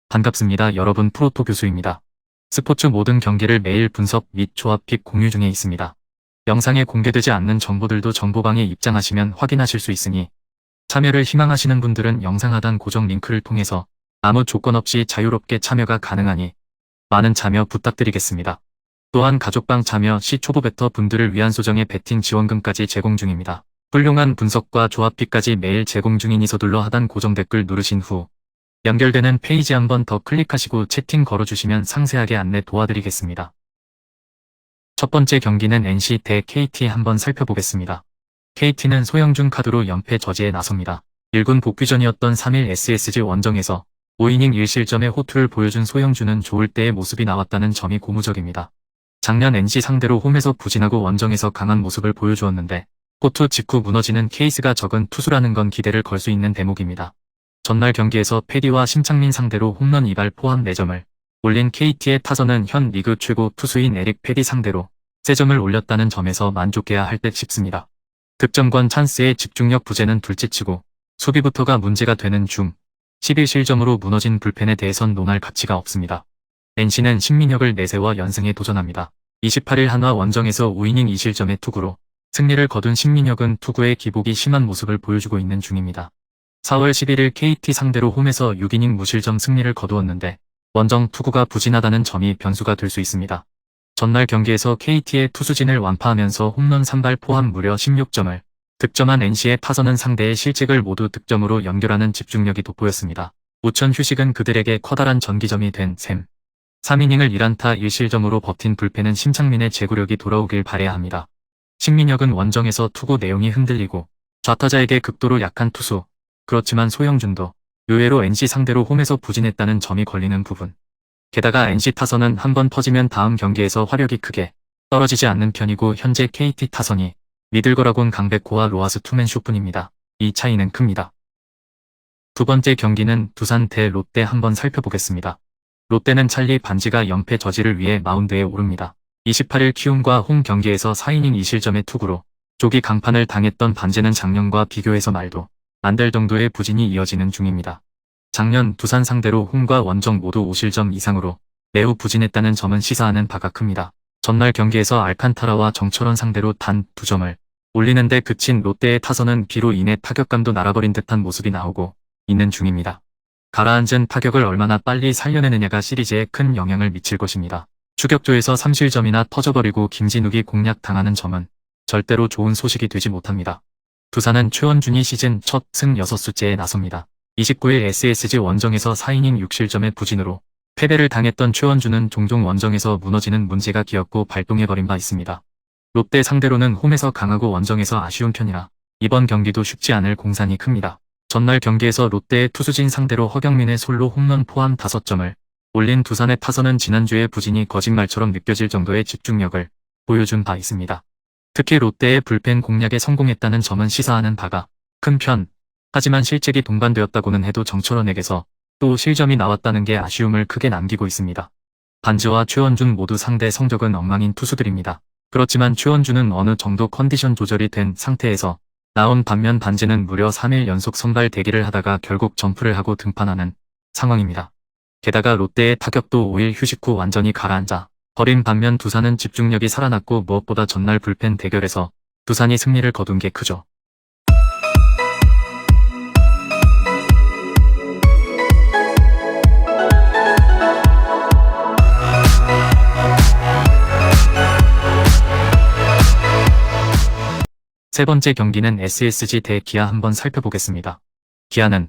반갑습니다. 여러분, 프로토 교수입니다. 스포츠 모든 경기를 매일 분석 및 조합픽 공유 중에 있습니다. 영상에 공개되지 않는 정보들도 정보방에 입장하시면 확인하실 수 있으니 참여를 희망하시는 분들은 영상 하단 고정 링크를 통해서 아무 조건 없이 자유롭게 참여가 가능하니 많은 참여 부탁드리겠습니다. 또한 가족방 참여 시 초보 베터 분들을 위한 소정의 베팅 지원금까지 제공 중입니다. 훌륭한 분석과 조합픽까지 매일 제공 중이니 서둘러 하단 고정 댓글 누르신 후 연결되는 페이지 한번 더 클릭하시고 채팅 걸어주시면 상세하게 안내 도와드리겠습니다. 첫 번째 경기는 NC 대 KT 한번 살펴보겠습니다. KT는 소영준 카드로 연패 저지에 나섭니다. 1군 복귀전이었던 3일 SSG 원정에서 5이닝 1실점의 호투를 보여준 소영준은 좋을 때의 모습이 나왔다는 점이 고무적입니다. 작년 NC 상대로 홈에서 부진하고 원정에서 강한 모습을 보여주었는데 호투 직후 무너지는 케이스가 적은 투수라는 건 기대를 걸 수 있는 대목입니다. 전날 경기에서 패디와 심창민 상대로 홈런 2발 포함 4점을 올린 KT의 타선은 현 리그 최고 투수인 에릭 패디 상대로 3점을 올렸다는 점에서 만족해야 할 듯 싶습니다. 득점권 찬스의 집중력 부재는 둘째치고 수비부터가 문제가 되는 중 11실점으로 무너진 불펜에 대해선 논할 가치가 없습니다. NC는 신민혁을 내세워 연승에 도전합니다. 28일 한화 원정에서 5이닝 2실점의 투구로 승리를 거둔 신민혁은 투구의 기복이 심한 모습을 보여주고 있는 중입니다. 4월 11일 KT 상대로 홈에서 6이닝 무실점 승리를 거두었는데 원정 투구가 부진하다는 점이 변수가 될 수 있습니다. 전날 경기에서 KT의 투수진을 완파하면서 홈런 3발 포함 무려 16점을 득점한 NC의 타선은 상대의 실책을 모두 득점으로 연결하는 집중력이 돋보였습니다. 우천 휴식은 그들에게 커다란 전기점이 된 셈. 3이닝을 1안타 1실점으로 버틴 불펜은 심창민의 제구력이 돌아오길 바라야 합니다. 신민혁은 원정에서 투구 내용이 흔들리고 좌타자에게 극도로 약한 투수. 그렇지만 소영준도 의외로 NC 상대로 홈에서 부진했다는 점이 걸리는 부분. 게다가 NC 타선은 한번 터지면 다음 경기에서 화력이 크게 떨어지지 않는 편이고 현재 KT 타선이 미들거라곤 강백호와 로하스 투맨쇼뿐입니다. 이 차이는 큽니다. 두 번째 경기는 두산 대 롯데 한번 살펴보겠습니다. 롯데는 찰리 반지가 연패 저지를 위해 마운드에 오릅니다. 28일 키움과 홈 경기에서 4이닝 2실점의 투구로 조기 강판을 당했던 반지는 작년과 비교해서 말도 안 될 정도의 부진이 이어지는 중입니다. 작년 두산 상대로 홈과 원정 모두 5실점 이상으로 매우 부진했다는 점은 시사하는 바가 큽니다. 전날 경기에서 알칸타라와 정철원 상대로 단 2점을 올리는데 그친 롯데의 타선은 비로 인해 타격감도 날아버린 듯한 모습이 나오고 있는 중입니다. 가라앉은 타격을 얼마나 빨리 살려내느냐가 시리즈에 큰 영향을 미칠 것입니다. 추격조에서 3실점이나 터져버리고 김진욱이 공략당하는 점은 절대로 좋은 소식이 되지 못합니다. 두산은 최원준이 시즌 첫 승 6수째에 나섭니다. 29일 SSG 원정에서 4이닝 6실점의 부진으로 패배를 당했던 최원준은 종종 원정에서 무너지는 문제가 기었고 발동해버린 바 있습니다. 롯데 상대로는 홈에서 강하고 원정에서 아쉬운 편이라 이번 경기도 쉽지 않을 공산이 큽니다. 전날 경기에서 롯데의 투수진 상대로 허경민의 솔로 홈런 포함 5점을 올린 두산의 타선은 지난주의 부진이 거짓말처럼 느껴질 정도의 집중력을 보여준 바 있습니다. 특히 롯데의 불펜 공략에 성공했다는 점은 시사하는 바가 큰 편. 하지만 실책이 동반되었다고는 해도 정철원에게서 또 실점이 나왔다는 게 아쉬움을 크게 남기고 있습니다. 반지와 최원준 모두 상대 성적은 엉망인 투수들입니다. 그렇지만 최원준은 어느 정도 컨디션 조절이 된 상태에서 나온 반면 반지는 무려 3일 연속 선발 대기를 하다가 결국 점프를 하고 등판하는 상황입니다. 게다가 롯데의 타격도 5일 휴식 후 완전히 가라앉아 버린 반면 두산은 집중력이 살아났고 무엇보다 전날 불펜 대결에서 두산이 승리를 거둔 게 크죠. 세 번째 경기는 SSG 대 기아 한번 살펴보겠습니다. 기아는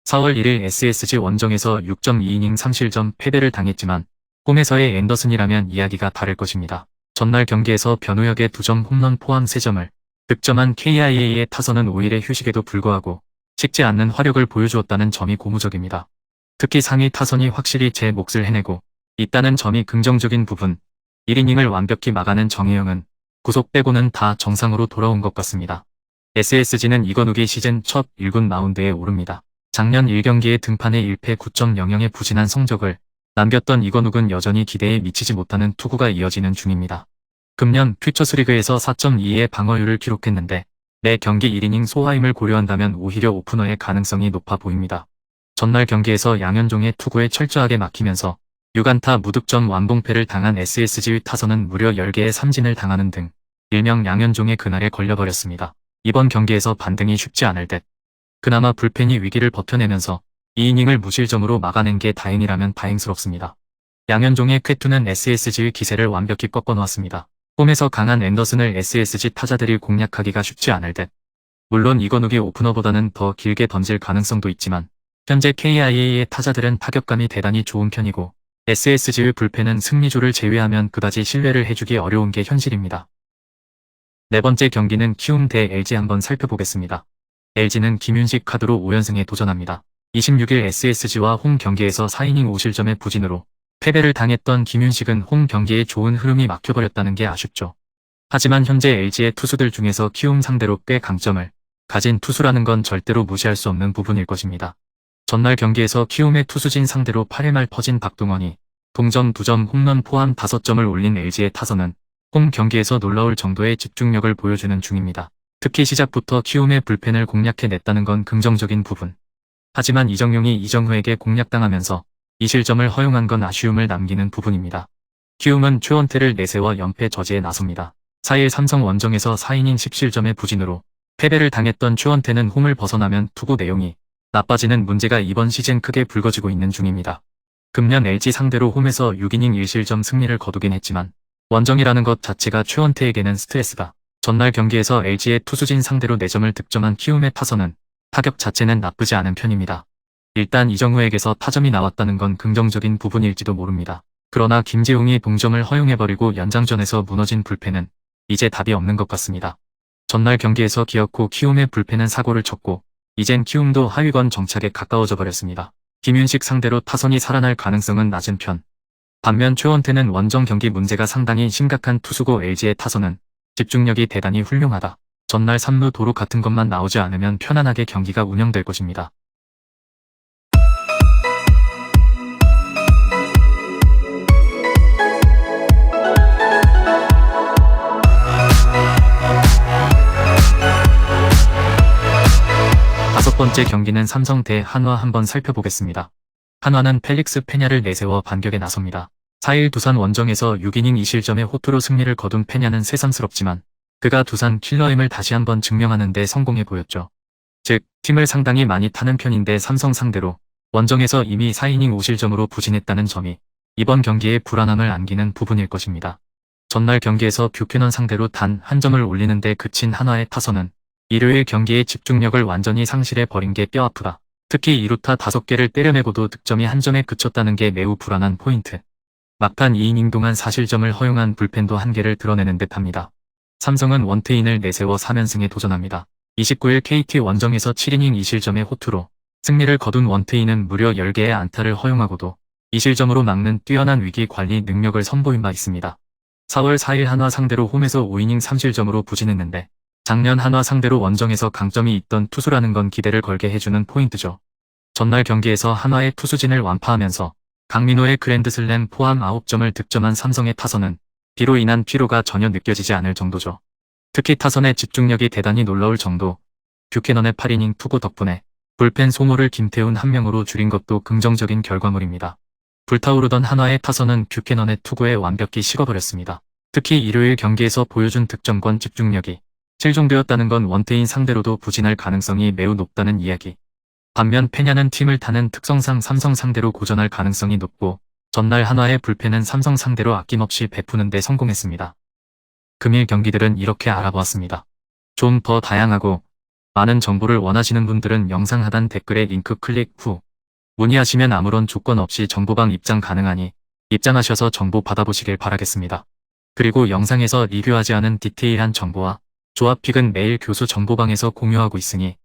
4월 1일 SSG 원정에서 6.2이닝 3실점 패배를 당했지만 홈에서의 앤더슨이라면 이야기가 다를 것입니다. 전날 경기에서 변우혁의 2점 홈런 포함 3점을 득점한 KIA의 타선은 5일의 휴식에도 불구하고 식지 않는 화력을 보여주었다는 점이 고무적입니다. 특히 상위 타선이 확실히 제 몫을 해내고 있다는 점이 긍정적인 부분. 1이닝을 완벽히 막아낸 정혜영은 구속 빼고는 다 정상으로 돌아온 것 같습니다. SSG는 이건욱이 시즌 첫 1군 마운드에 오릅니다. 작년 1경기에 등판해 1패 9.00의 부진한 성적을 남겼던 이건욱은 여전히 기대에 미치지 못하는 투구가 이어지는 중입니다. 금년 퓨처스리그에서 4.2의 방어율을 기록했는데 매 경기 1이닝 소화임을 고려한다면 오히려 오프너의 가능성이 높아 보입니다. 전날 경기에서 양현종의 투구에 철저하게 막히면서 6안타 무득점 완봉패를 당한 SSG의 타선은 무려 10개의 삼진을 당하는 등 일명 양현종의 그날에 걸려버렸습니다. 이번 경기에서 반등이 쉽지 않을 듯 그나마 불펜이 위기를 버텨내면서 2이닝을 무실점으로 막아낸 게 다행이라면 다행스럽습니다. 양현종의 쾌투는 SSG의 기세를 완벽히 꺾어놓았습니다. 홈에서 강한 앤더슨을 SSG 타자들이 공략하기가 쉽지 않을 듯 물론 이건욱이 오프너보다는 더 길게 던질 가능성도 있지만 현재 KIA의 타자들은 타격감이 대단히 좋은 편이고 SSG의 불펜은 승리조를 제외하면 그다지 신뢰를 해주기 어려운 게 현실입니다. 네 번째 경기는 키움 대 LG 한번 살펴보겠습니다. LG는 김윤식 카드로 5연승에 도전합니다. 26일 SSG와 홈 경기에서 4이닝 5실점의 부진으로 패배를 당했던 김윤식은 홈 경기에 좋은 흐름이 막혀버렸다는 게 아쉽죠. 하지만 현재 LG의 투수들 중에서 키움 상대로 꽤 강점을 가진 투수라는 건 절대로 무시할 수 없는 부분일 것입니다. 전날 경기에서 키움의 투수진 상대로 8회 말 퍼진 박동원이 동점 2점 홈런 포함 5점을 올린 LG의 타선은 홈 경기에서 놀라울 정도의 집중력을 보여주는 중입니다. 특히 시작부터 키움의 불펜을 공략해냈다는 건 긍정적인 부분. 하지만 이정용이 이정후에게 공략당하면서 2실점을 허용한 건 아쉬움을 남기는 부분입니다. 키움은 최원태를 내세워 연패 저지에 나섭니다. 4일 삼성 원정에서 4이닝 10실점의 부진으로 패배를 당했던 최원태는 홈을 벗어나면 투구 내용이 나빠지는 문제가 이번 시즌 크게 불거지고 있는 중입니다. 금년 LG 상대로 홈에서 6이닝 1실점 승리를 거두긴 했지만 원정이라는 것 자체가 최원태에게는 스트레스다. 전날 경기에서 LG의 투수진 상대로 4점을 득점한 키움의 타선은 타격 자체는 나쁘지 않은 편입니다. 일단 이정후에게서 타점이 나왔다는 건 긍정적인 부분일지도 모릅니다. 그러나 김재웅이 동점을 허용해버리고 연장전에서 무너진 불펜은 이제 답이 없는 것 같습니다. 전날 경기에서 기어코 키움의 불펜은 사고를 쳤고 이젠 키움도 하위권 정착에 가까워져 버렸습니다. 김윤식 상대로 타선이 살아날 가능성은 낮은 편. 반면 최원태는 원정 경기 문제가 상당히 심각한 투수고 LG의 타선은 집중력이 대단히 훌륭하다. 전날 3루 도루 같은 것만 나오지 않으면 편안하게 경기가 운영될 것입니다. 다섯 번째 경기는 삼성 대 한화 한번 살펴보겠습니다. 한화는 펠릭스 페냐를 내세워 반격에 나섭니다. 4일 두산 원정에서 6이닝 2실점의 호투로 승리를 거둔 페냐는 새삼스럽지만 그가 두산 킬러임을 다시 한번 증명하는 데 성공해 보였죠. 즉, 팀을 상당히 많이 타는 편인데 삼성 상대로 원정에서 이미 4이닝 5실점으로 부진했다는 점이 이번 경기에 불안함을 안기는 부분일 것입니다. 전날 경기에서 뷰캐넌 상대로 단 한 점을 올리는데 그친 한화의 타선은 일요일 경기의 집중력을 완전히 상실해버린 게 뼈아프다. 특히 2루타 5개를 때려내고도 득점이 한 점에 그쳤다는 게 매우 불안한 포인트. 막판 2이닝 동안 4실점을 허용한 불펜도 한계를 드러내는 듯합니다. 삼성은 원태인을 내세워 3연승에 도전합니다. 29일 KT 원정에서 7이닝 2실점의 호투로 승리를 거둔 원태인은 무려 10개의 안타를 허용하고도 2실점으로 막는 뛰어난 위기 관리 능력을 선보인 바 있습니다. 4월 4일 한화 상대로 홈에서 5이닝 3실점으로 부진했는데 작년 한화 상대로 원정에서 강점이 있던 투수라는 건 기대를 걸게 해주는 포인트죠. 전날 경기에서 한화의 투수진을 완파하면서 강민호의 그랜드슬램 포함 9점을 득점한 삼성의 타선은 비로 인한 피로가 전혀 느껴지지 않을 정도죠. 특히 타선의 집중력이 대단히 놀라울 정도, 뷰캐넌의 8이닝 투구 덕분에 불펜 소모를 김태훈 한 명으로 줄인 것도 긍정적인 결과물입니다. 불타오르던 한화의 타선은 뷰캐넌의 투구에 완벽히 식어버렸습니다. 특히 일요일 경기에서 보여준 득점권 집중력이 실종되었다는 건 원태인 상대로도 부진할 가능성이 매우 높다는 이야기. 반면 페냐는 팀을 타는 특성상 삼성 상대로 고전할 가능성이 높고 전날 한화의 불펜은 삼성 상대로 아낌없이 베푸는 데 성공했습니다. 금일 경기들은 이렇게 알아보았습니다. 좀 더 다양하고 많은 정보를 원하시는 분들은 영상 하단 댓글에 링크 클릭 후 문의하시면 아무런 조건 없이 정보방 입장 가능하니 입장하셔서 정보 받아보시길 바라겠습니다. 그리고 영상에서 리뷰하지 않은 디테일한 정보와 조합픽은 매일 교수 정보방에서 공유하고 있으니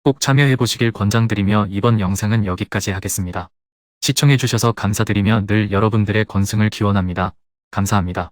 꼭 참여해보시길 권장드리며 이번 영상은 여기까지 하겠습니다. 시청해주셔서 감사드리며 늘 여러분들의 건승을 기원합니다. 감사합니다.